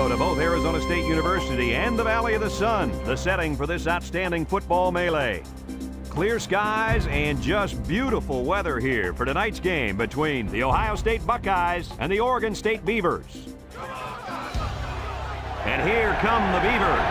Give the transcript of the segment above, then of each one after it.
to both Arizona State University and the Valley of the Sun, the setting for this outstanding football melee. Clear skies and just beautiful weather here for tonight's game between the Ohio State Buckeyes and the Oregon State Beavers. And here come the Beavers.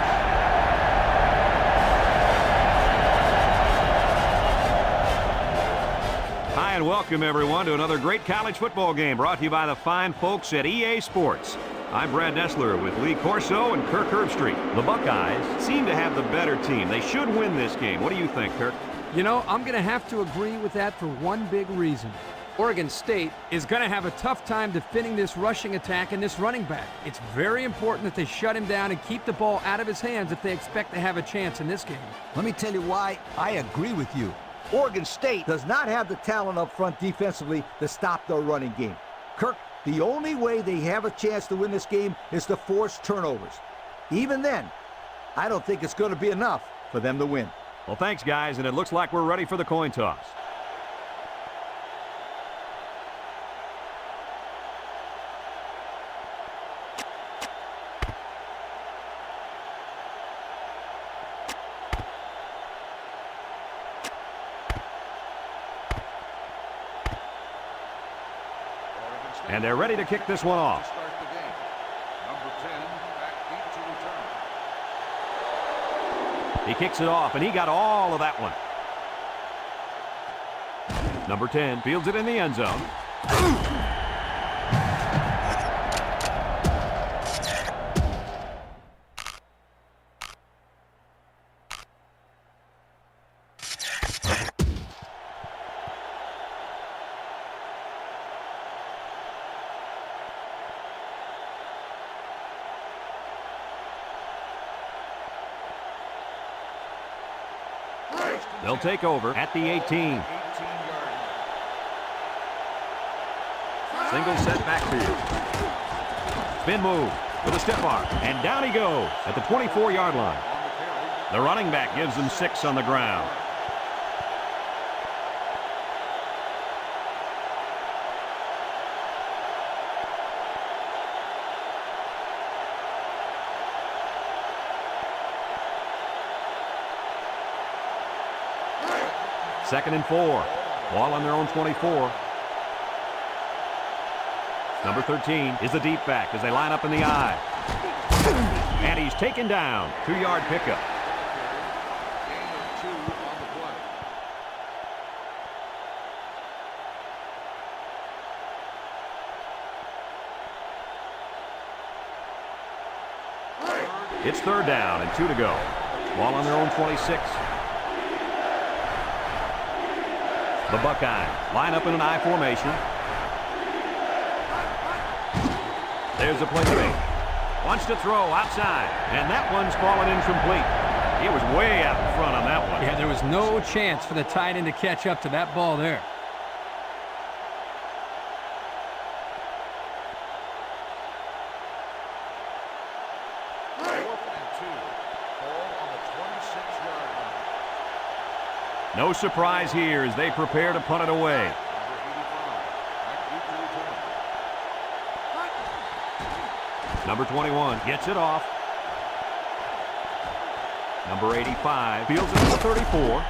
Hi and welcome everyone to another great college football game brought to you by the fine folks at EA Sports. I'm Brad Nessler with Lee Corso and Kirk Herbstreit. The Buckeyes seem to have the better team. They should win this game. What do you think, Kirk? You know, I'm going to have to agree with that for one big reason. Oregon State is going to have a tough time defending this rushing attack and this running back. It's very important that they shut him down and keep the ball out of his hands if they expect to have a chance in this game. Let me tell you why I agree with you. Oregon State does not have the talent up front defensively to stop their running game. Kirk, the only way they have a chance to win this game is to force turnovers. Even then, I don't think it's going to be enough for them to win. Well, thanks, guys, and it looks like we're ready for the coin toss. And they're ready to kick this one off. He kicks it off, and he got all of that one. Number 10 fields it in the end zone. They'll take over at the 18. Single set backfield. Spin move with a stiff arm. And down he goes at the 24-yard line. The running back gives them 6 on the ground. Second and 4. Ball on their own 24. Number 13 is the deep back as they line up in the I. And he's taken down. 2-yard pickup. It's third down and 2 to go. Ball on their own 26. The Buckeyes line up in an I formation. There's a play fake. Wants to throw outside, and that one's fallen incomplete. He was way out in front on that one. Yeah, there was no chance for the tight end to catch up to that ball there. No surprise here as they prepare to punt it away. Number 21 gets it off. Number 85 fields it at the 34.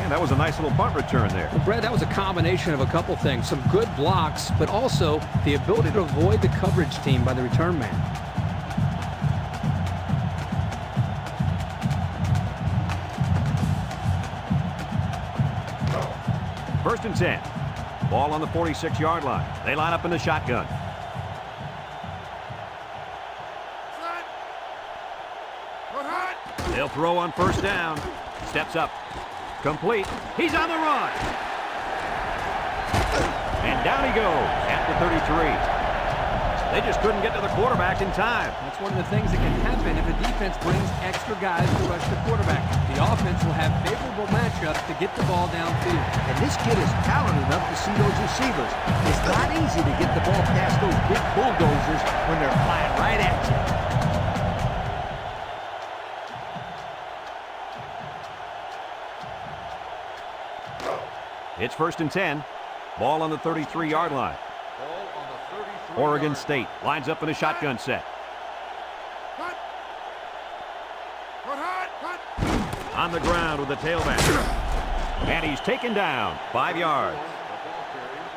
And that was a nice little punt return there. Well, Brad, that was a combination of a couple things. Some good blocks, but also the ability to avoid the coverage team by the return man. First and 10. Ball on the 46-yard line. They line up in the shotgun. They'll throw on first down. Steps up. Complete. He's on the run. And down he goes at the 33. They just couldn't get to the quarterback in time. That's one of the things that can happen if the defense brings extra guys to rush the quarterback. The offense will have favorable matchups to get the ball downfield. And this kid is talented enough to see those receivers. It's not easy to get the ball past those big bulldozers when they're flying right at you. It's first and 10. Ball on the 33-yard line. Oregon State lines up in a shotgun set. On the ground with the tailback. And he's taken down. 5 yards. The ball carrier,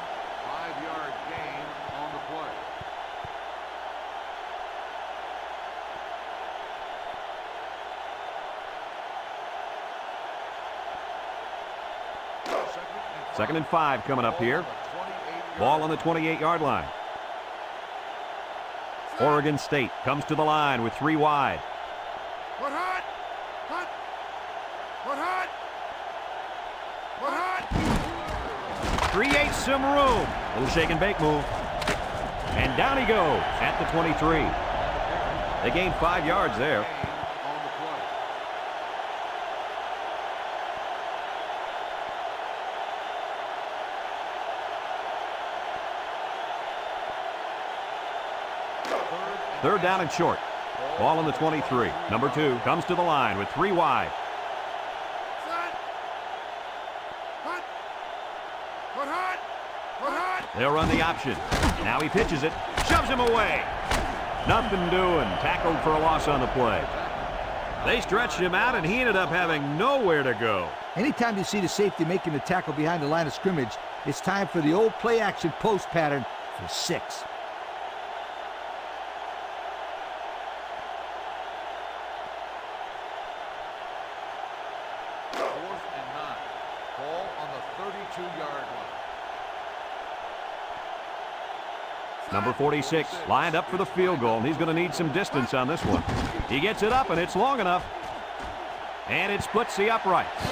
5-yard gain on the play. Second and 5 coming up here. Ball on the 28-yard line. Oregon State comes to the line with 3 wide. Creates some room. Little shake and bake move. And down he goes at the 23. They gained 5 yards there. Third down and short. Ball on the 23. Number 2 comes to the line with 3 wide. They'll run the option. Now he pitches it. Shoves him away. Nothing doing. Tackled for a loss on the play. They stretched him out, and he ended up having nowhere to go. Anytime you see the safety making the tackle behind the line of scrimmage, it's time for the old play-action post pattern for 6. Number 46 lined up for the field goal, and he's going to need some distance on this one. He gets it up, and it's long enough. And it splits the uprights.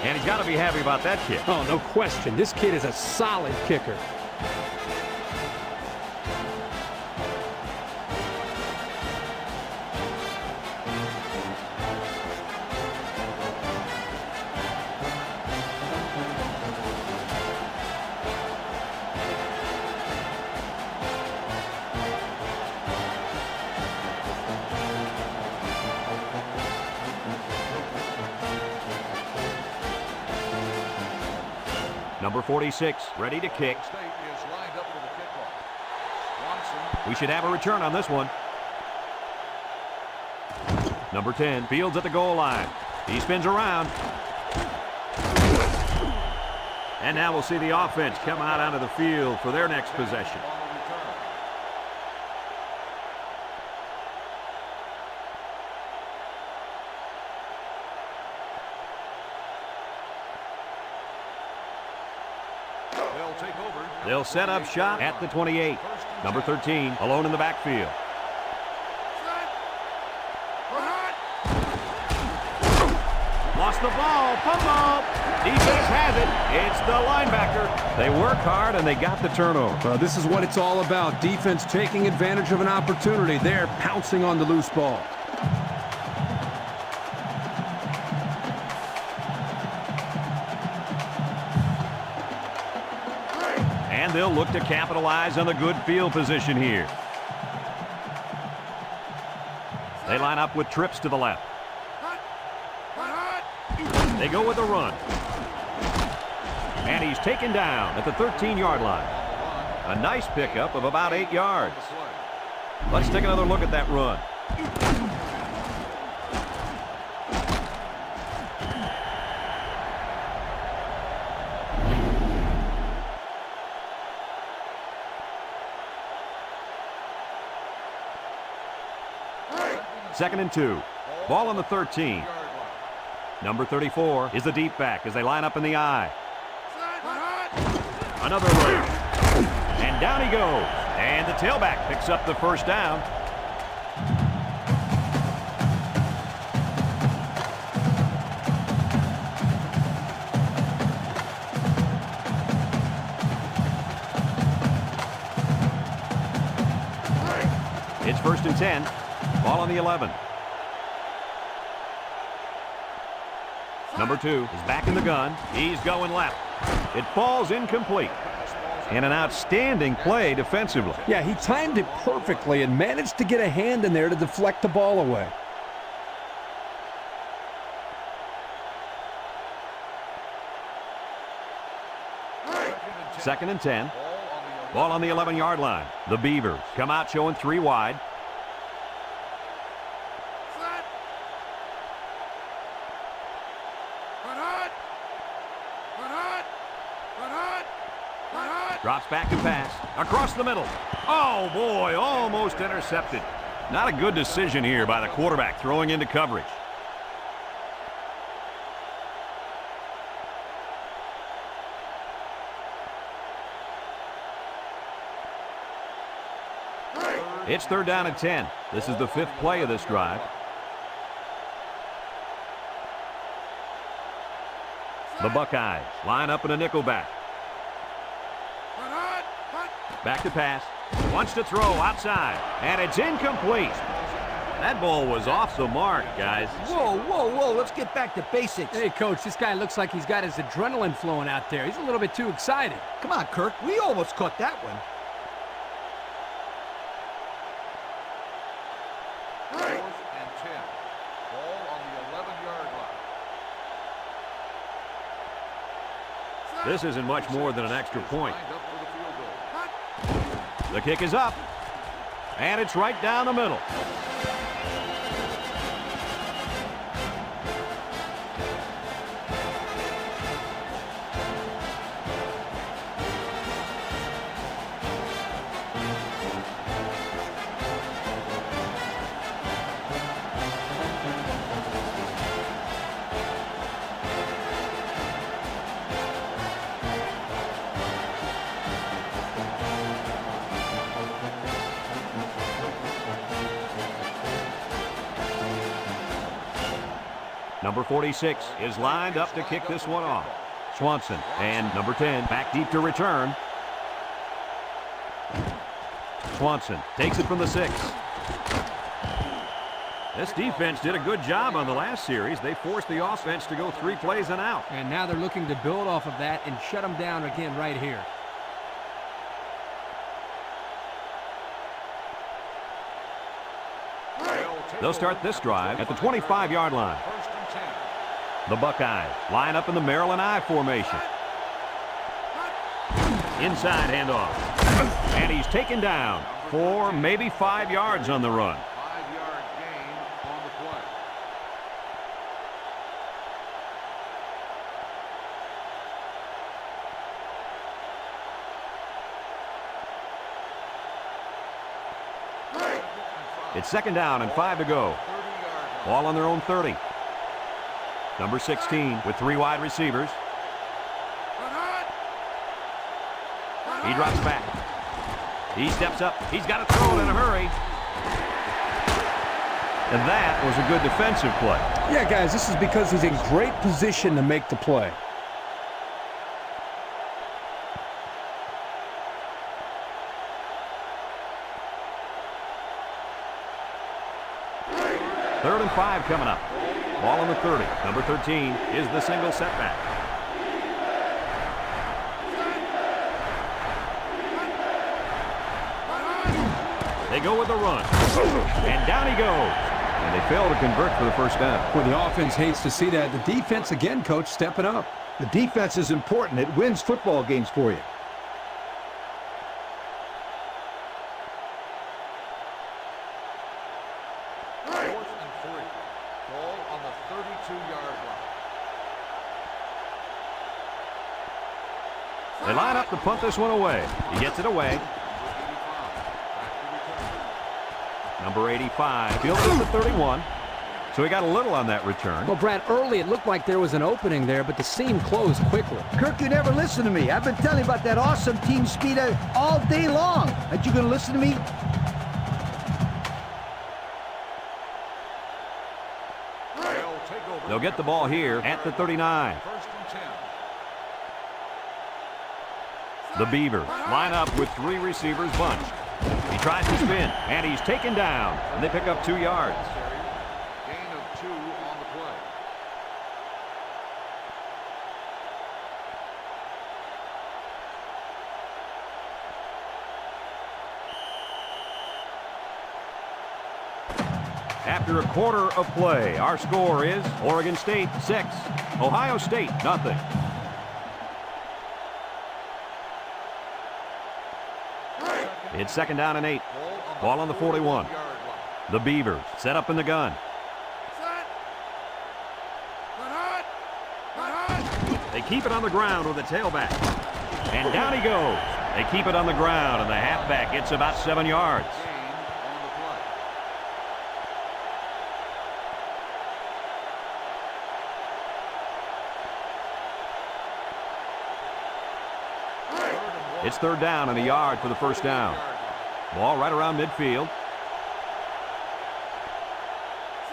And he's got to be happy about that kick. Oh, no question. This kid is a solid kicker. Number 46 ready to kick. We should have a return on this one. Number 10 fields at the goal line. He spins around. And now we'll see the offense come out onto the field for their next possession. They'll set up shop at the 28. Number 13 alone in the backfield. Lost the ball. Fumble. Defense has it. It's the linebacker. They work hard and they got the turnover. Well, this is what it's all about. Defense taking advantage of an opportunity. They're pouncing on the loose ball. And they'll look to capitalize on the good field position here. They line up with trips to the left. They go with a run. And he's taken down at the 13-yard line. A nice pickup of about 8 yards. Let's take another look at that run. Second and 2. Ball on the 13. Number 34 is the deep back as they line up in the I. Another run. And down he goes. And the tailback picks up the first down. It's first and 10. Ball on the 11. Number 2 is back in the gun. He's going left. It falls incomplete. And an outstanding play defensively. Yeah, he timed it perfectly and managed to get a hand in there to deflect the ball away. Second and 10. Ball on the 11-yard line. The Beavers come out showing 3 wide. Drops back to pass. Across the middle. Oh, boy, almost intercepted. Not a good decision here by the quarterback throwing into coverage. It's 3rd down and 10. This is the 5th play of this drive. The Buckeyes line up in a nickel back. Back to pass. Wants to throw outside. And it's incomplete. That ball was off the mark, guys. Whoa, whoa, whoa. Let's get back to basics. Hey, Coach, this guy looks like he's got his adrenaline flowing out there. He's a little bit too excited. Come on, Kirk. We almost caught that one. 4th and 10. Ball on the 11-yard line. This isn't much more than an extra point. Lined up for the field goal. The kick is up. And it's right down the middle. Number 46 is lined up to kick this one off. Swanson and number 10 back deep to return. Swanson takes it from the 6. This defense did a good job on the last series. They forced the offense to go 3 plays and out. And now they're looking to build off of that and shut them down again right here. They'll start this drive at the 25-yard line. 1st and 10. The Buckeyes line up in the Maryland I formation. Inside handoff. And he's taken down 4, maybe 5 yards on the run. 5-yard gain on the play. It's 2nd down and 5 to go. 30-yard line. Ball on their own 30. Number 16 with 3 wide receivers. He drops back. He steps up. He's got to throw it in a hurry. And that was a good defensive play. Yeah, guys, this is because he's in great position to make the play. Third and 5 coming up. Ball on the 30. Number 13 is the single setback. They go with the run. And down he goes. And they fail to convert for the 1st down. Well, the offense hates to see that. The defense, again, Coach, stepping up. The defense is important. It wins football games for you. They line up to punt this one away. He gets it away. Number 85 fields at the 31. So he got a little on that return. Well, Brad, early it looked like there was an opening there, but the seam closed quickly. Kirk, you never listen to me. I've been telling you about that awesome team speed all day long. Aren't you going to listen to me? They'll get the ball here at the 39. 1st and 10. The Beavers line up with 3 receivers bunched. He tries to spin, and he's taken down, and they pick up 2 yards. Gain of 2 on the play. After a quarter of play, our score is Oregon State 6, Ohio State nothing. It's 2nd down and 8. Ball on the 41. The Beavers set up in the gun. They keep it on the ground with the tailback. And down he goes. They keep it on the ground, and the halfback gets about 7 yards. It's third down and a yard for the first down. Ball right around midfield.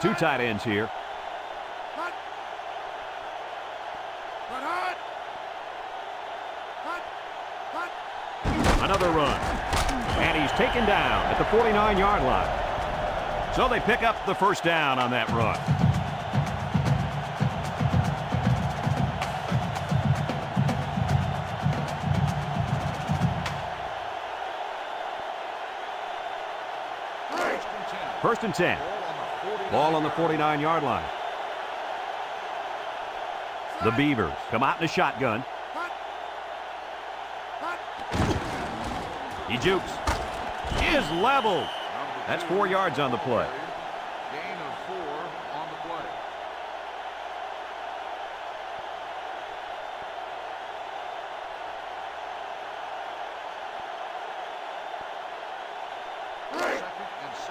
2 tight ends here. Another run. And he's taken down at the 49-yard line. So they pick up the first down on that run. First and 10. Ball on the 49-yard line. The Beavers come out in a shotgun. He jukes. Is leveled. That's 4 yards on the play. Gain of 4 on the play.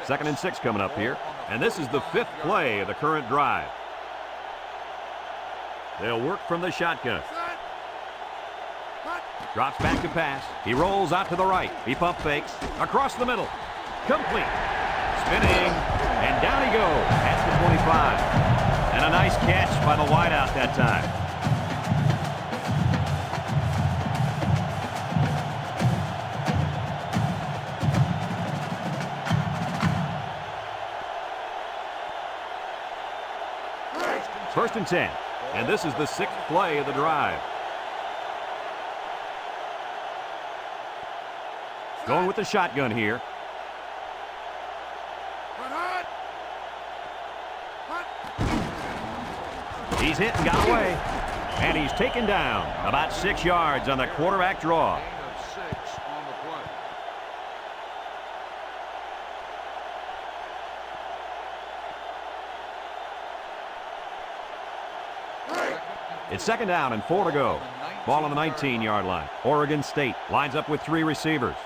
Second and 6 coming up here. And this is the 5th play of the current drive. They'll work from the shotgun. Drops back to pass. He rolls out to the right. He pump fakes. Across the middle. Complete. Spinning. And down he goes at the 25. And a nice catch by the wideout that time. First and 10. And this is the 6th play of the drive. Going with the shotgun here. He's hit and got away. And he's taken down about 6 yards on the quarterback draw. Gain of 6 on the play. It's second down and 4 to go. Ball on the 19-yard line. Oregon State lines up with 3 receivers.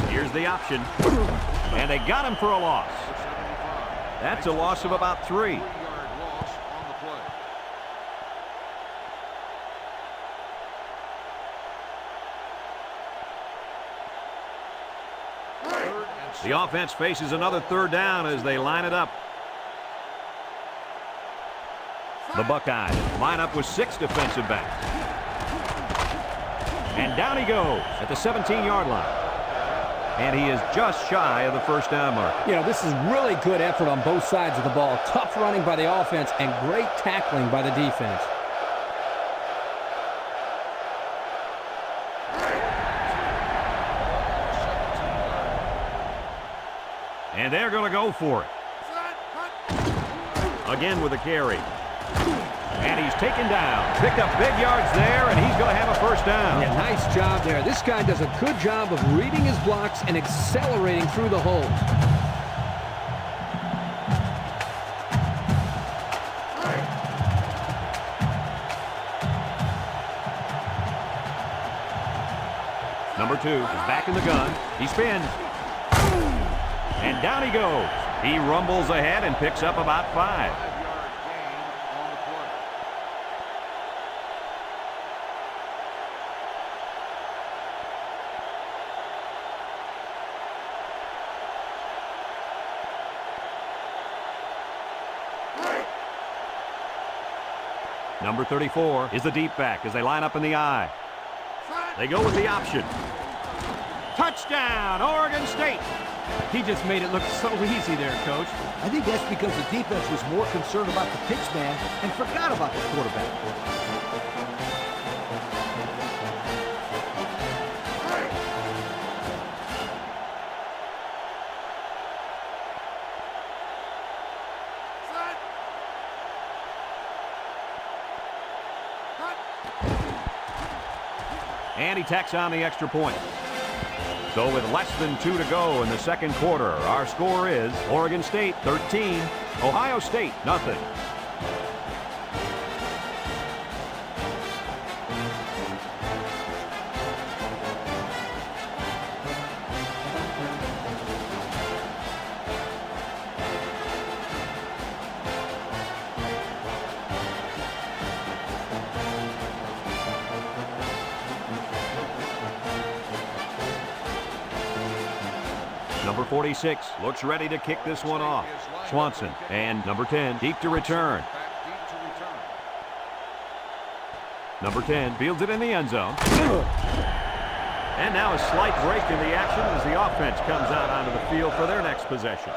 Here's the option. And they got him for a loss. That's a loss of about 3. 3-yard loss on the play. The offense faces another third down as they line it up. The Buckeyes line up with 6 defensive backs. And down he goes at the 17-yard line. And he is just shy of the first down mark. You know, this is really good effort on both sides of the ball. Tough running by the offense and great tackling by the defense. And they're going to go for it. Again with a carry. And he's taken down. Picked up big yards there, and he's going to have a first down. Yeah, nice job there. This guy does a good job of reading his blocks and accelerating through the holes. Number 2 is back in the gun. He spins. And down he goes. He rumbles ahead and picks up about 5. 5-yard gain on the play. Number 34 is the deep back as they line up in the I. They go with the option. Touchdown, Oregon State. He just made it look so easy there, Coach. I think that's because the defense was more concerned about the pitch man and forgot about the quarterback. And he tacks on the extra point. So with less than 2 to go in the second quarter, our score is Oregon State 13, Ohio State nothing. Number 46 looks ready to kick this one off. Swanson and number 10 deep to return. Number 10 fields it in the end zone. And now a slight break in the action as the offense comes out onto the field for their next possession.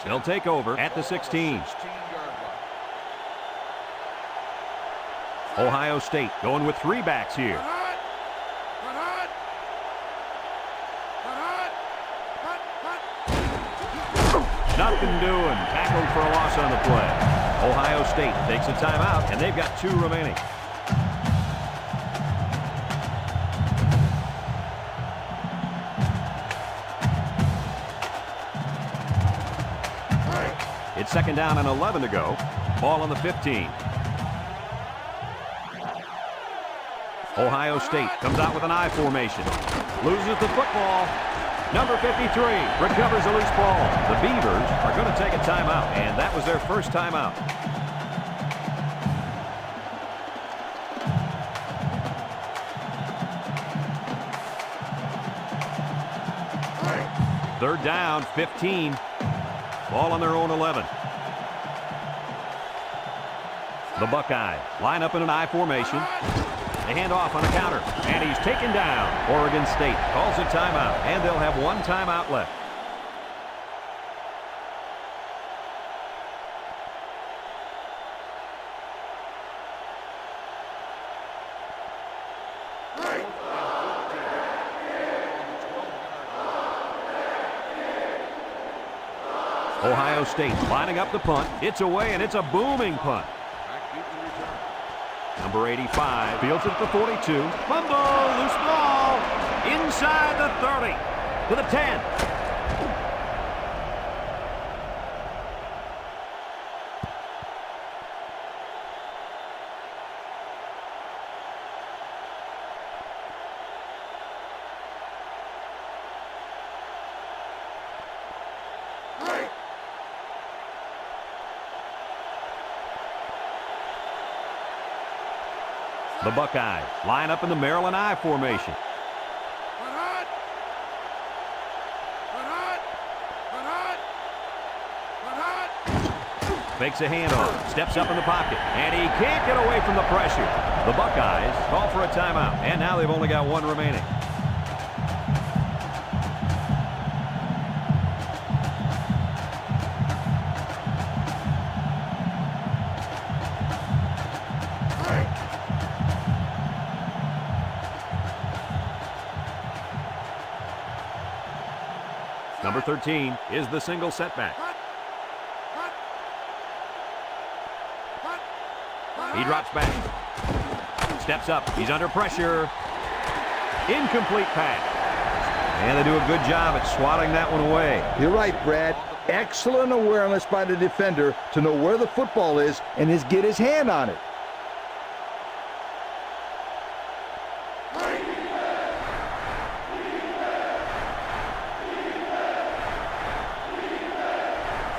They'll take over at the 16. Ohio State going with 3 backs here. Nothing doing. Tackled for a loss on the play. Ohio State takes a timeout, and they've got 2 remaining. It's second down and 11 to go. Ball on the 15. Ohio State comes out with an I formation. Loses the football. Number 53 recovers a loose ball. The Beavers are going to take a timeout, and that was their first timeout. Third down, 15. Ball on their own 11. The Buckeyes line up in an I formation. They hand off on a counter, and he's taken down. Oregon State calls a timeout, and they'll have 1 timeout left. Ohio State lining up the punt. It's away, and it's a booming punt. Number 85 fields it at the 42. Fumble, loose ball, inside the 30 to the 10. The Buckeyes line up in the Maryland I formation. Fakes a handoff, steps up in the pocket, and he can't get away from the pressure. The Buckeyes call for a timeout, and now they've only got 1 remaining. Number 13 is the single setback. He drops back. Steps up. He's under pressure. Incomplete pass. And they do a good job at swatting that one away. You're right, Brad. Excellent awareness by the defender to know where the football is and get his hand on it.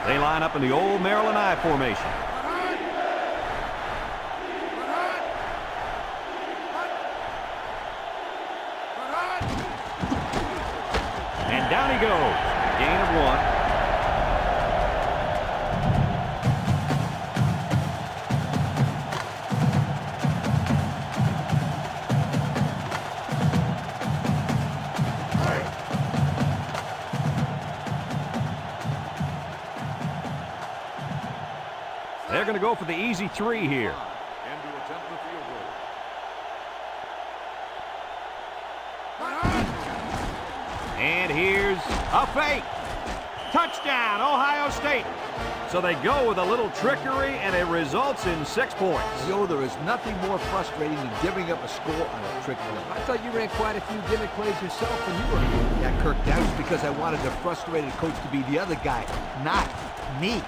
They line up in the old Maryland I formation. And down he goes. Gain of 1. They're going to go for the easy 3 here. And to attempt the field goal. And here's a fake. Touchdown, Ohio State. So they go with a little trickery, and it results in 6 points. Yo, there is nothing more frustrating than giving up a score on a trick play. I thought you ran quite a few gimmick plays yourself when you were here. Yeah, Kirk, that was because I wanted the frustrated coach to be the other guy, not me.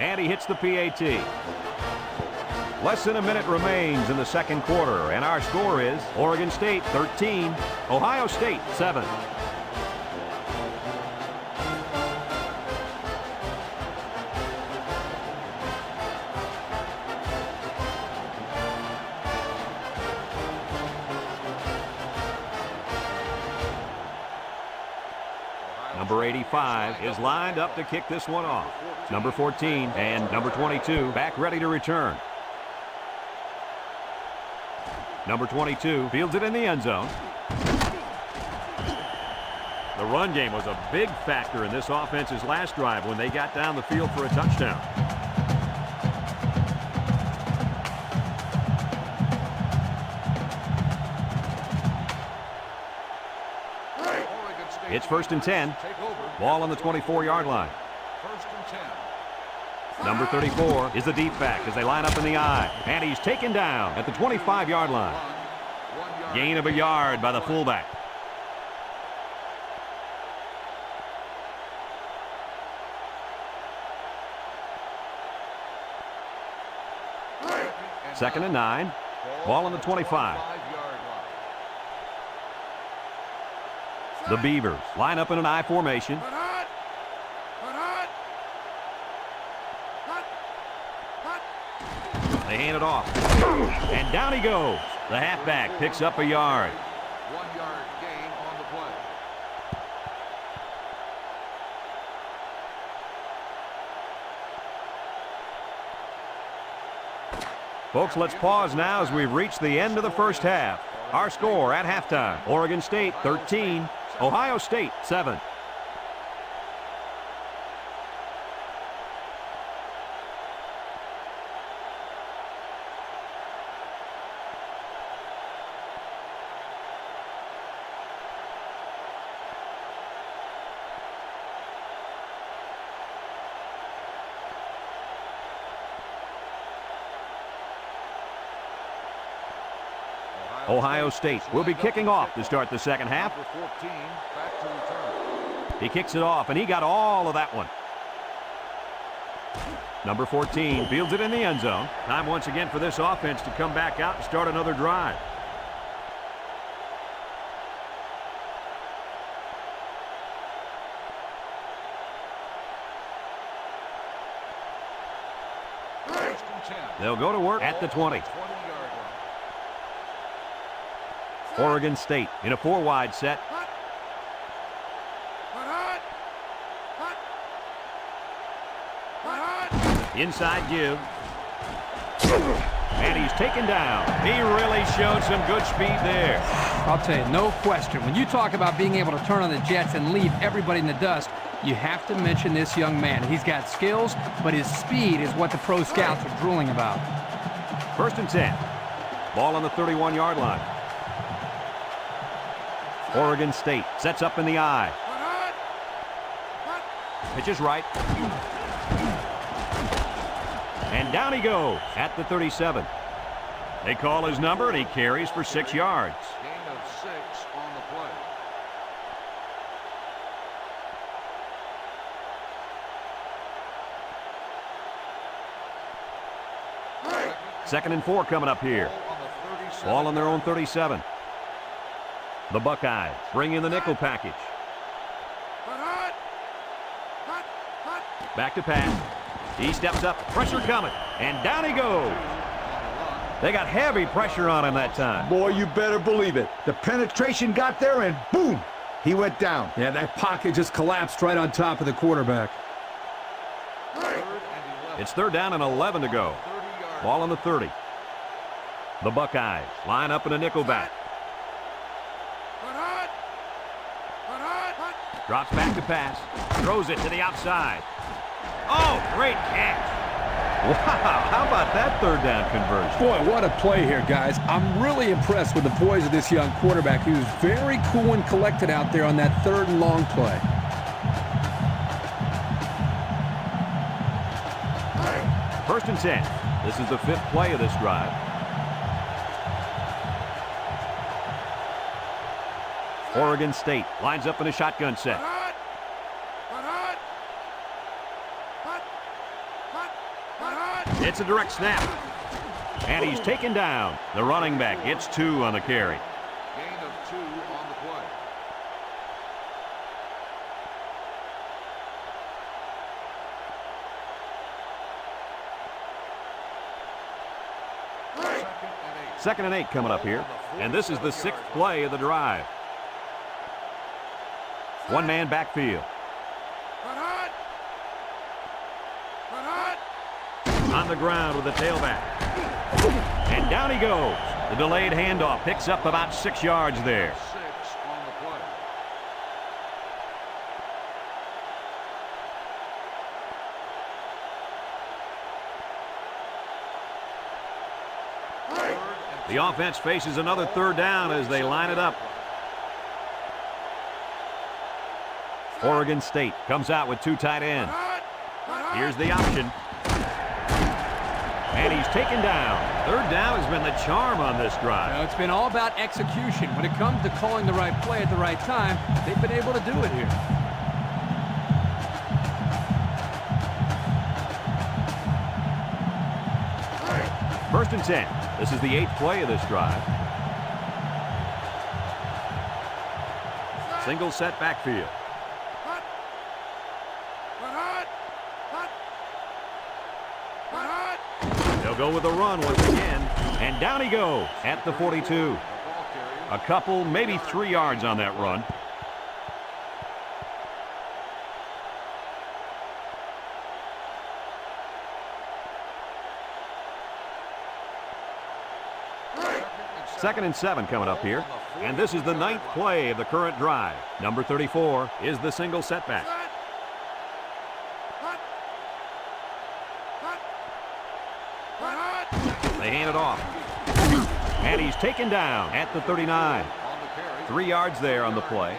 And he hits the PAT. Less than a minute remains in the second quarter, and our score is Oregon State 13, Ohio State 7. Number 85 is lined up to kick this one off. Number 14 and number 22 back ready to return. Number 22 fields it in the end zone. The run game was a big factor in this offense's last drive when they got down the field for a touchdown. It's 1st and 10. Ball on the 24-yard line. 1st and 10. Number 34 is the deep back as they line up in the I. And he's taken down at the 25-yard line. Gain of a yard by the fullback. Second and 9. Ball on the 25. The Beavers line up in an I formation. They hand it off. And down he goes. The halfback picks up a yard. 1 yard gain on the play. Folks, let's pause now as we've reached the end of the first half. Our score at halftime, Oregon State 13, Ohio State 7. Ohio State will be kicking off to start the second half. Number 14 back to return. He kicks it off, and he got all of that one. Number 14 fields it in the end zone. Time once again for this offense to come back out and start another drive. They'll go to work at the 20. Oregon State in a 4-wide set. Inside give. And he's taken down. He really showed some good speed there. I'll tell you, no question. When you talk about being able to turn on the jets and leave everybody in the dust, you have to mention this young man. He's got skills, but his speed is what the pro scouts are drooling about. 1st and 10. Ball on the 31-yard line. Oregon State sets up in the I. Pitch is right. And down he goes at the 37. They call his number, and he carries for 6 yards. Gain of 6 on the play. 2nd and 4 coming up here. Ball on their own 37. The Buckeyes bring in the nickel package. Back to pass. He steps up. Pressure coming. And down he goes. They got heavy pressure on him that time. Boy, you better believe it. The penetration got there, and boom, he went down. Yeah, that pocket just collapsed right on top of the quarterback. It's 3rd down and 11 to go. Ball on the 30. The Buckeyes line up in a nickel back. Drops back to pass. Throws it to the outside. Oh, great catch. Wow, how about that 3rd down conversion? Boy, what a play here, guys. I'm really impressed with the poise of this young quarterback. He was very cool and collected out there on that 3rd and long play. First and 10. This is the 5th play of this drive. Oregon State lines up in a shotgun set. It's a direct snap. And he's taken down. The running back gets 2 on the carry. Gain of 2 on the play. Second and 8 coming up here. And this is the 6th play of the drive. One-man backfield. On the ground with the tailback. And down he goes. The delayed handoff picks up about 6 yards there. 6 on the play. The offense faces another 3rd down as they line it up. Oregon State comes out with 2 tight ends. Here's the option. And he's taken down. 3rd down has been the charm on this drive. It's been all about execution. When it comes to calling the right play at the right time, they've been able to do it here. First and 10. This is the 8th play of this drive. Single set backfield. They'll go with the run once again. And down he goes at the 42. A couple, maybe 3 yards on that run. Second and 7 coming up here. And this is the 9th play of the current drive. Number 34 is the single setback. They hand it off. And he's taken down at the 39. 3 yards there on the play.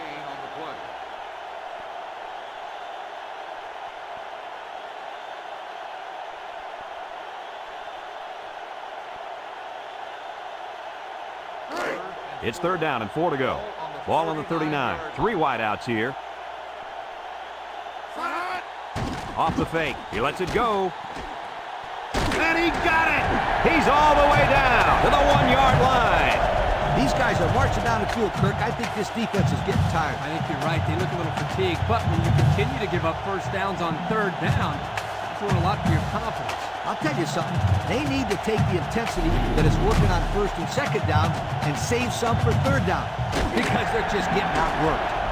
It's 3rd down and 4 to go. Ball on the 39. 3 wideouts here. Off the fake. He lets it go. And he got it! He's all the way down to the 1-yard line. These guys are marching down the field, Kirk. I think this defense is getting tired. I think you're right. They look a little fatigued. But when you continue to give up 1st downs on 3rd down, it's doing a lot for your confidence. I'll tell you something. They need to take the intensity that is working on 1st and 2nd down and save some for 3rd down because they're just getting outworked.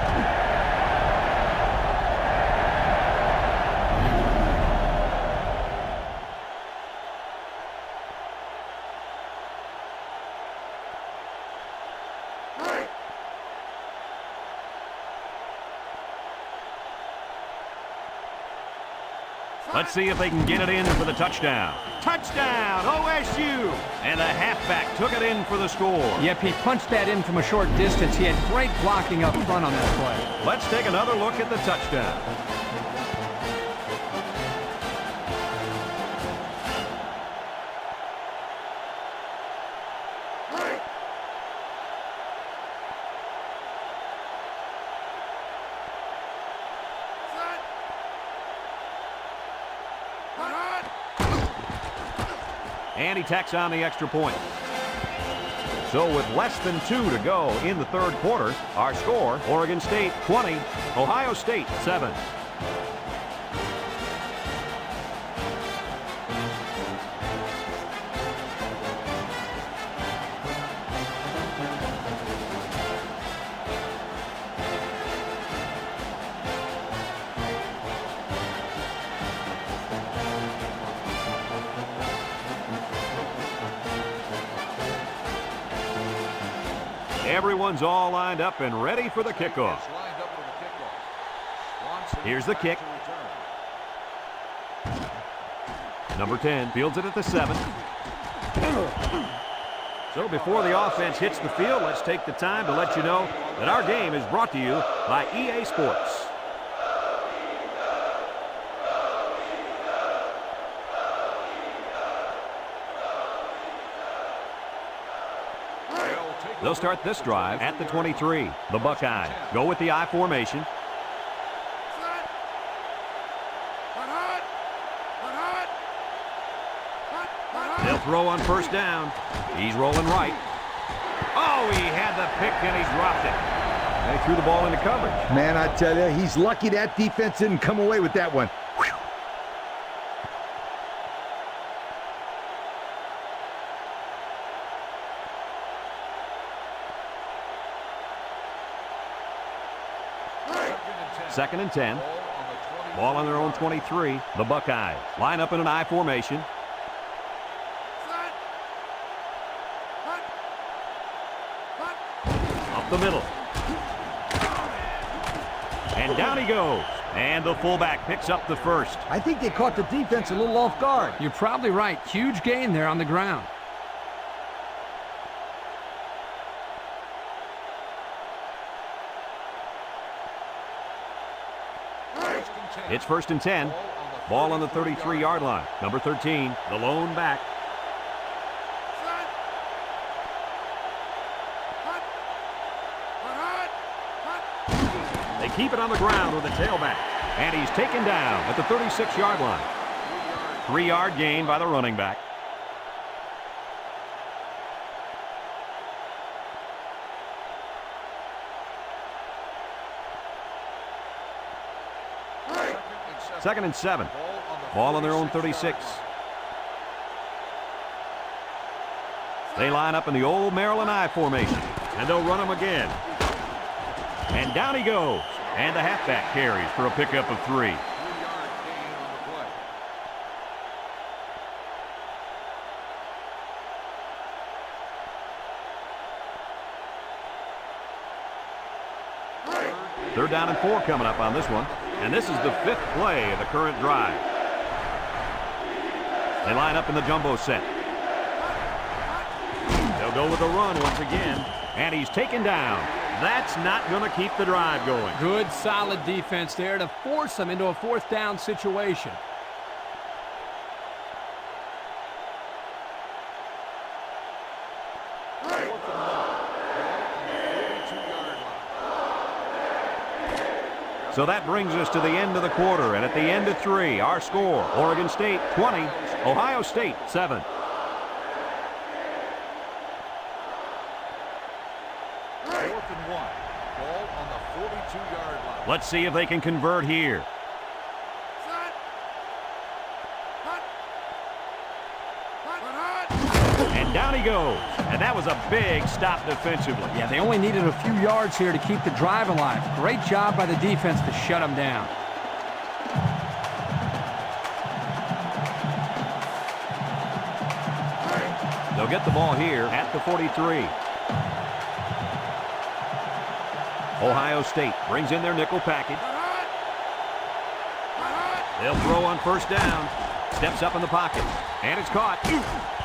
Let's see if they can get it in for the touchdown. Touchdown, OSU! And the halfback took it in for the score. Yep, he punched that in from a short distance. He had great blocking up front on that play. Let's take another look at the touchdown. And he tacks on the extra point. So with less than 2 to go in the 3rd quarter, our score, Oregon State 20, Ohio State 7. Everyone's all lined up and ready for the kickoff. Here's the kick. Number 10 fields it at the 7. So before the offense hits the field, let's take the time to let you know that our game is brought to you by EA Sports. They'll start this drive at the 23. The Buckeyes go with the I formation. throw on first down. He's rolling right. Oh, he had the pick and he's dropped it. And he threw the ball into coverage. Man, I tell you, he's lucky that defense didn't come away with that one. Whew. Second and 10. Ball on their own 23. The Buckeyes line up in an I formation. Up the middle. And down he goes. And the fullback picks up the first. I think they caught the defense a little off guard. You're probably right. Huge gain there on the ground. It's first and 10. Ball on the 33-yard line. Number 13, the lone back. They keep it on the ground with the tailback. And he's taken down at the 36-yard line. 3-yard gain by the running back. Second and 7. Ball on their own 36. They line up in the old Maryland I formation. And they'll run him again. And down he goes. And the halfback carries for a pickup of 3. Third down and 4 coming up on this one. And this is the 5th play of the current drive. They line up in the jumbo set. They'll go with a run once again. And he's taken down. That's not going to keep the drive going. Good, solid defense there to force them into a 4th down situation. So that brings us to the end of the quarter, and at the end of 3, our score, Oregon State 20, Ohio State 7. Fourth and 1. Ball on the 42-yard line. Let's see if they can convert here. And down he goes. And that was a big stop defensively. Yeah, they only needed a few yards here to keep the drive alive. Great job by the defense to shut them down. They'll get the ball here at the 43. Ohio State brings in their nickel package. They'll throw on first down. Steps up in the pocket. And it's caught.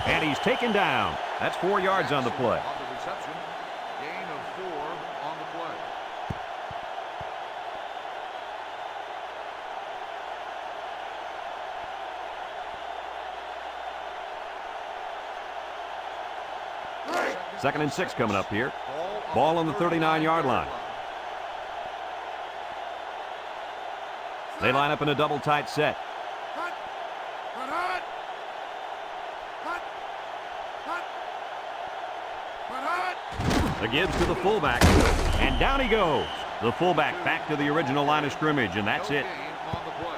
And he's taken down. That's 4 yards on the play. On the reception, gain of 4 on the play. Second and 6 coming up here. Ball on the 39-yard line. They line up in a double tight set. The gives to the fullback, and down he goes. The fullback back to the original line of scrimmage, and that's it. On the play.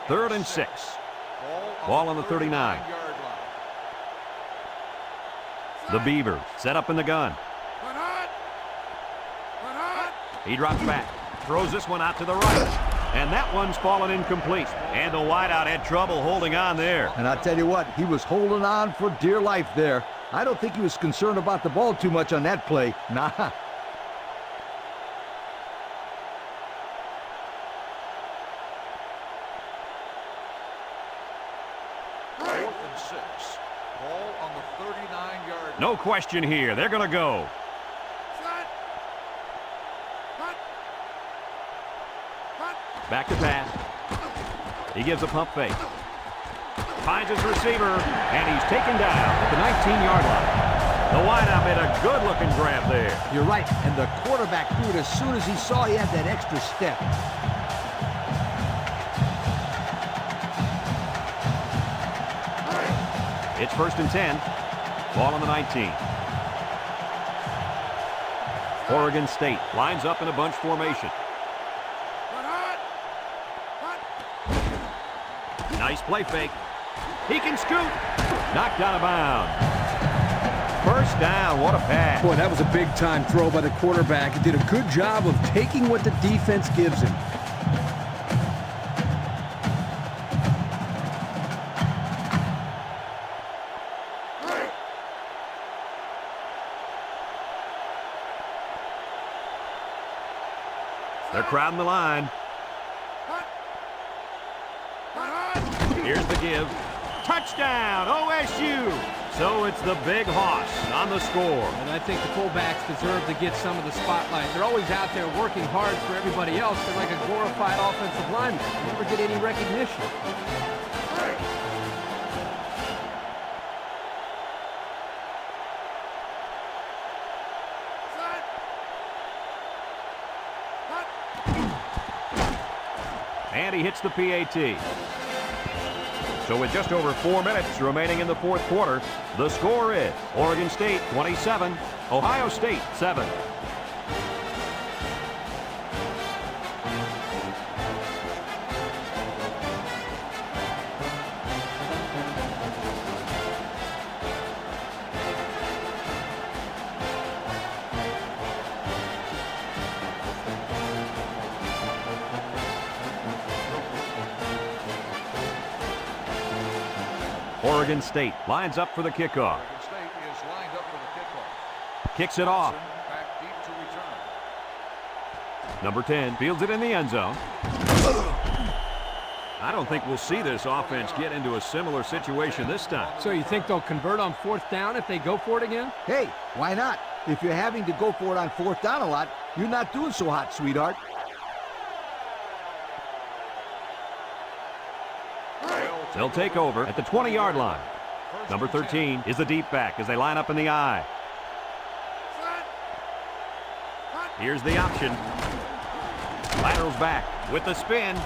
Third and 6. Ball on the 39. The Beavers set up in the gun. He drops back, throws this one out to the right, and that one's fallen incomplete. And the wideout had trouble holding on there. And I'll tell you what, he was holding on for dear life there. I don't think he was concerned about the ball too much on that play. Nah. Fourth and 6. Ball on the 39-yard line. No question here. They're going to go. Back to pass. He gives a pump fake. Finds his receiver, and he's taken down at the 19-yard line. The wideout made a good-looking grab there. You're right, and the quarterback threw it as soon as he saw he had that extra step. It's 1st and 10. Ball on the 19. Oregon State lines up in a bunch formation. Nice play fake. He can scoot. Knocked out of bounds. First down. What a pass. Boy, that was a big-time throw by the quarterback. He did a good job of taking what the defense gives him. They're crowding the line. Here's the give. Touchdown, OSU. So it's the Big Hoss on the score. And I think the fullbacks deserve to get some of the spotlight. They're always out there working hard for everybody else. They're like a glorified offensive lineman. They never get any recognition. And he hits the PAT. So with just over 4 minutes remaining in the fourth quarter, the score is Oregon State 27, Ohio State 7. Oregon State lines up for the kickoff. Oregon State is lined up for the kickoff. Kicks it off. Back deep to return. Number 10 fields it in the end zone. I don't think we'll see this offense get into a similar situation this time. So you think they'll convert on 4th down if they go for it again? Hey, why not? If you're having to go for it on 4th down a lot, you're not doing so hot, sweetheart. They'll take over at the 20-yard line. Number 13 is the deep back as they line up in the I. Here's the option. Laterals back with the spin.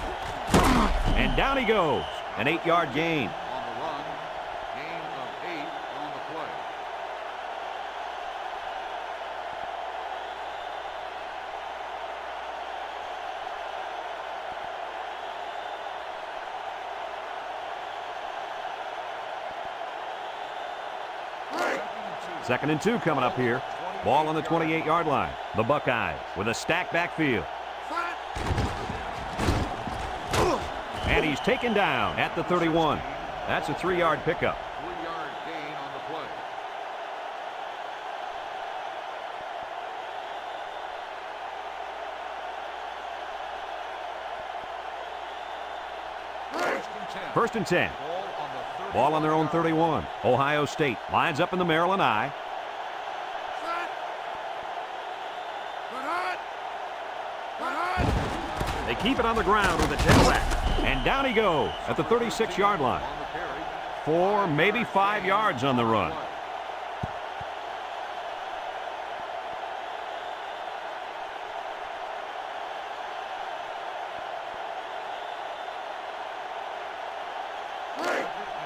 And down he goes. An 8-yard gain. On the run, gain of 8 on the play. Second and 2 coming up here. Ball on the 28-yard line. The Buckeyes with a stacked backfield. And he's taken down at the 31. That's a 3-yard pickup. 3-yard gain on the play. First and 10. Ball on their own 31. Ohio State lines up in the Maryland I. They keep it on the ground with a tailback. And down he goes at the 36-yard line. 4, maybe 5 yards on the run.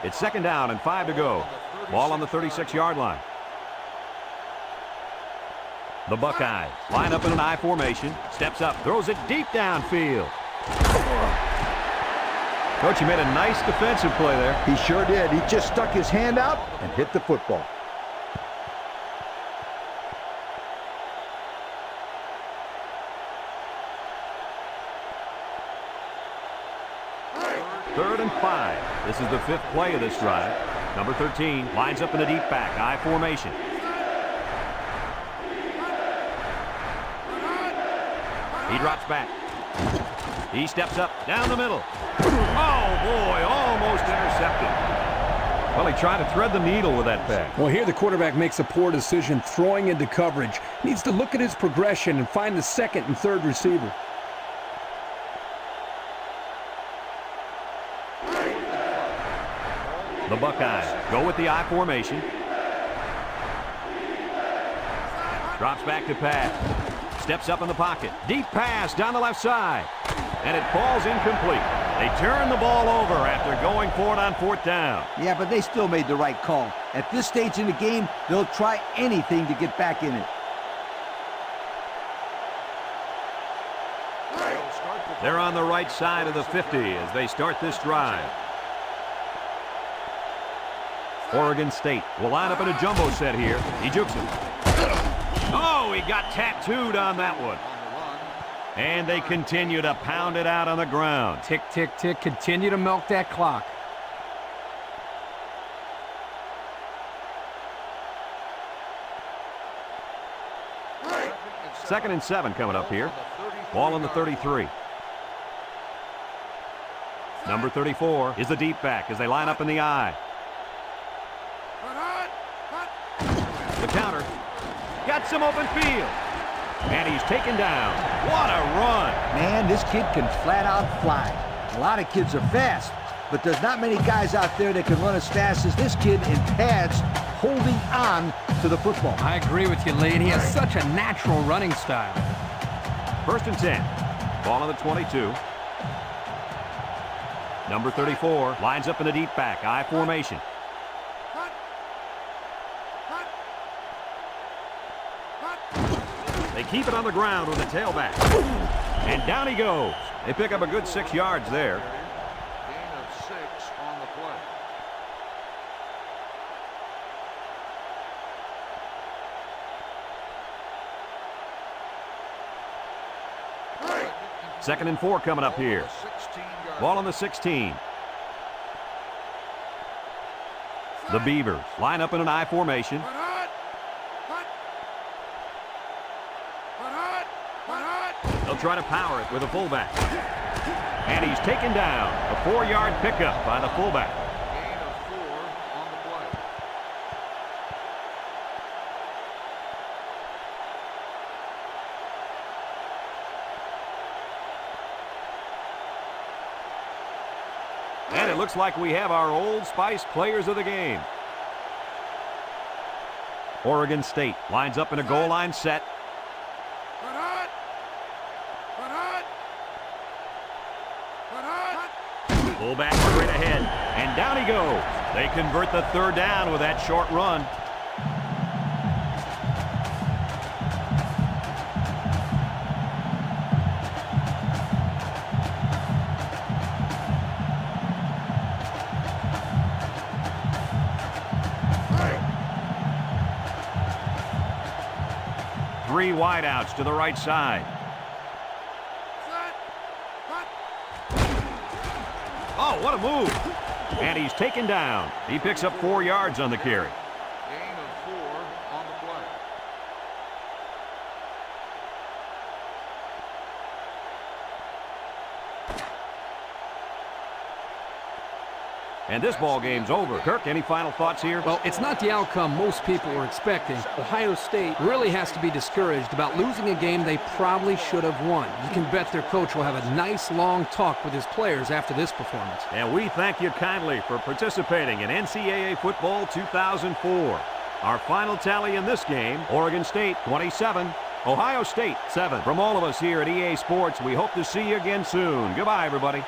It's second down and 5 to go. Ball on the 36-yard line. The Buckeyes line up in an I formation. Steps up, throws it deep downfield. Coach, he made a nice defensive play there. He sure did. He just stuck his hand out and hit the football. Third and 5. This is the 5th play of this drive. Number 13 lines up in the deep back, I formation. He drops back. He steps up, down the middle. Oh, boy, almost intercepted. Well, he tried to thread the needle with that pass. Well, here the quarterback makes a poor decision throwing into coverage. He needs to look at his progression and find the second and third receiver. The Buckeyes go with the I formation. Drops back to pass. Steps up in the pocket. Deep pass down the left side. And it falls incomplete. They turn the ball over after going for it on 4th down. Yeah, but they still made the right call. At this stage in the game, they'll try anything to get back in it. They're on the right side of the 50 as they start this drive. Oregon State will line up in a jumbo set here. He jukes it. Oh, he got tattooed on that one. And they continue to pound it out on the ground. Tick, tick, tick. Continue to milk that clock. Second and 7 coming up here. Ball on the 33. Number 34 is the deep back as they line up in the I. The counter. Got some open field. And he's taken down. What a run. Man, this kid can flat out fly. A lot of kids are fast, but there's not many guys out there that can run as fast as this kid in pads holding on to the football. I agree with you, Lee, and he has such a natural running style. 1st and 10. Ball on the 22. Number 34 lines up in the deep back. I formation. They keep it on the ground with the tailback. And down he goes. They pick up a good 6 yards there. Gain of 6 on the play. Second and 4 coming up here. Ball on the 16. The Beavers line up in an I formation. They'll try to power it with a fullback. And he's taken down. A 4-yard pickup by the fullback. Gain of 4 on the play. And it looks like we have our Old Spice players of the game. Oregon State lines up in a goal line set. Fullback straight ahead, and down he goes. They convert the 3rd down with that short run. Three wideouts to the right side. Oh, what a move. And he's taken down. He picks up 4 yards on the carry. Gain of 4 on the play. And this ball game's over. Kirk, any final thoughts here? Well, it's not the outcome most people were expecting. Ohio State really has to be discouraged about losing a game they probably should have won. You can bet their coach will have a nice long talk with his players after this performance. And we thank you kindly for participating in NCAA Football 2004. Our final tally in this game, Oregon State 27, Ohio State 7. From all of us here at EA Sports, we hope to see you again soon. Goodbye, everybody.